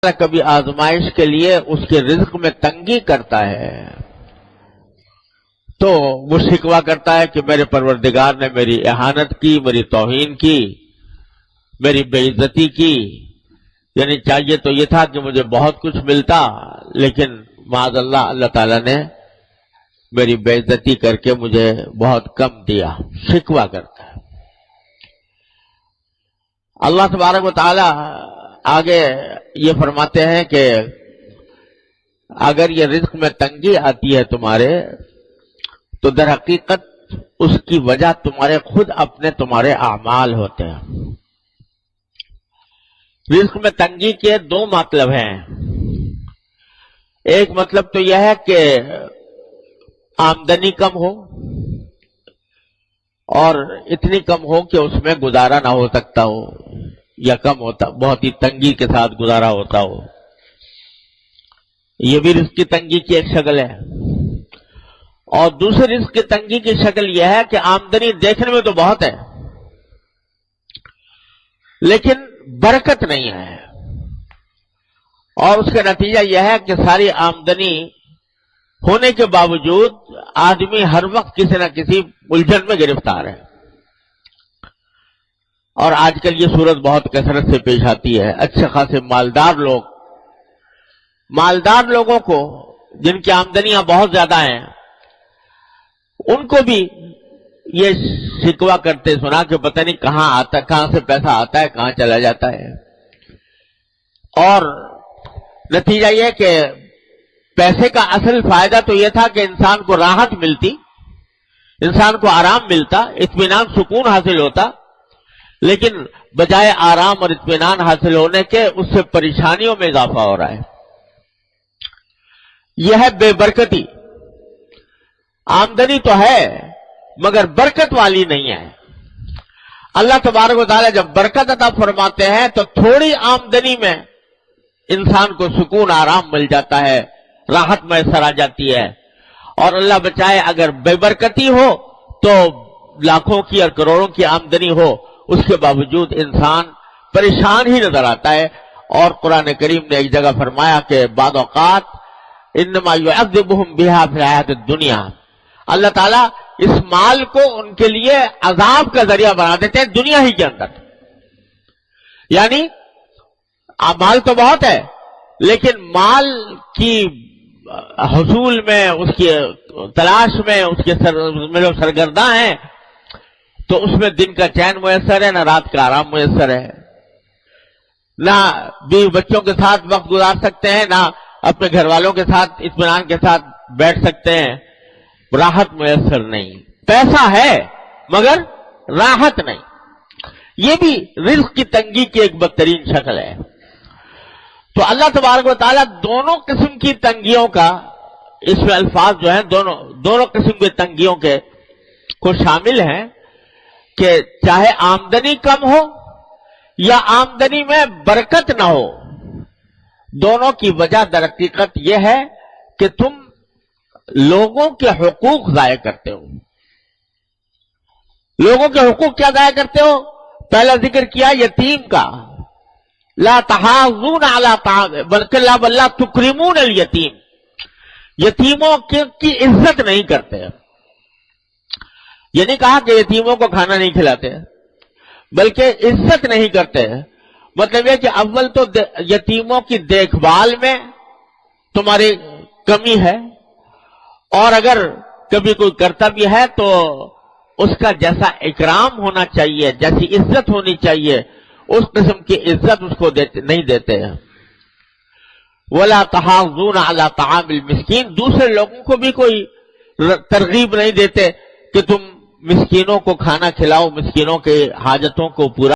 کبھی آزمائش کے لیے اس کے رزق میں تنگی کرتا ہے تو وہ شکوہ کرتا ہے کہ میرے پروردگار نے میری اہانت کی، میری توہین کی، میری بے عزتی کی. یعنی چاہیے تو یہ تھا کہ مجھے بہت کچھ ملتا، لیکن معاذ اللہ اللہ تعالیٰ نے میری بے عزتی کر کے مجھے بہت کم دیا. شکوہ کرتا ہے. اللہ تبارک و تعالی آگے یہ فرماتے ہیں کہ اگر یہ رزق میں تنگی آتی ہے تمہارے، تو در حقیقت اس کی وجہ تمہارے خود اپنے تمہارے اعمال ہوتے ہیں. رزق میں تنگی کے دو مطلب ہیں. ایک مطلب تو یہ ہے کہ آمدنی کم ہو اور اتنی کم ہو کہ اس میں گزارا نہ ہو سکتا ہو، یا کم ہوتا، بہت ہی تنگی کے ساتھ گزارا ہوتا ہو. یہ بھی رزق کی تنگی کی ایک شکل ہے. اور دوسری رزق کی تنگی کی شکل یہ ہے کہ آمدنی دیکھنے میں تو بہت ہے لیکن برکت نہیں ہے، اور اس کا نتیجہ یہ ہے کہ ساری آمدنی ہونے کے باوجود آدمی ہر وقت کسی نہ کسی الجھن میں گرفتار ہے. اور آج کل یہ صورت بہت کثرت سے پیش آتی ہے. اچھے خاصے مالدار لوگوں کو جن کی آمدنیاں بہت زیادہ ہیں، ان کو بھی یہ شکوہ کرتے سنا کہ پتہ نہیں کہاں سے پیسہ آتا ہے، کہاں چلا جاتا ہے. اور نتیجہ یہ کہ پیسے کا اصل فائدہ تو یہ تھا کہ انسان کو راحت ملتی، انسان کو آرام ملتا، اطمینان سکون حاصل ہوتا، لیکن بجائے آرام اور اطمینان حاصل ہونے کے اس سے پریشانیوں میں اضافہ ہو رہا ہے. یہ ہے بے برکتی. آمدنی تو ہے مگر برکت والی نہیں ہے. اللہ تبارک و تعالی جب برکت عطا فرماتے ہیں تو تھوڑی آمدنی میں انسان کو سکون آرام مل جاتا ہے، راحت میسر آ جاتی ہے. اور اللہ بچائے اگر بے برکتی ہو تو لاکھوں کی اور کروڑوں کی آمدنی ہو، اس کے باوجود انسان پریشان ہی نظر آتا ہے. اور قرآن کریم نے ایک جگہ فرمایا کہ بعض اوقات انما یعذبہم بہا فی الحیات الدنیا، اللہ تعالیٰ اس مال کو ان کے لیے عذاب کا ذریعہ بنا دیتے ہیں دنیا ہی کے اندر. یعنی مال تو بہت ہے لیکن مال کی حصول میں، اس کی تلاش میں، اس کے جو سرگرداں ہیں، تو اس میں دن کا چین میسر ہے، نہ رات کا آرام میسر ہے، نہ بیوی بچوں کے ساتھ وقت گزار سکتے ہیں، نہ اپنے گھر والوں کے ساتھ اطمینان کے ساتھ بیٹھ سکتے ہیں. راحت میسر نہیں. پیسہ ہے مگر راحت نہیں. یہ بھی رزق کی تنگی کی ایک بدترین شکل ہے. تو اللہ تبارک و تعالیٰ دونوں قسم کی تنگیوں کا، اس میں الفاظ جو ہیں دونوں قسم کی تنگیوں کے کو شامل ہیں کہ چاہے آمدنی کم ہو یا آمدنی میں برکت نہ ہو، دونوں کی وجہ در حقیقت یہ ہے کہ تم لوگوں کے حقوق ضائع کرتے ہو. لوگوں کے حقوق کیا ضائع کرتے ہو؟ پہلا ذکر کیا یتیم کا، لا تحاضون علی طعام بلکہ لا تکرمون الیتیم، یتیموں کی عزت نہیں کرتے. یہ نہیں کہا کہ یتیموں کو کھانا نہیں کھلاتے، بلکہ عزت نہیں کرتے. مطلب یہ کہ اول تو یتیموں کی دیکھ بھال میں تمہاری کمی ہے، اور اگر کبھی کوئی کرتا بھی ہے تو اس کا جیسا اکرام ہونا چاہیے، جیسی عزت ہونی چاہیے، اس قسم کی عزت اس کو نہیں دیتے ہیں. وَلَا تَحَاضُونَ عَلَىٰ طَعَامِ الْمِسْكِينِ، دوسرے لوگوں کو بھی کوئی ترغیب نہیں دیتے کہ تم مسکینوں کو کھانا کھلاؤ، مسکینوں کے حاجتوں کو پورا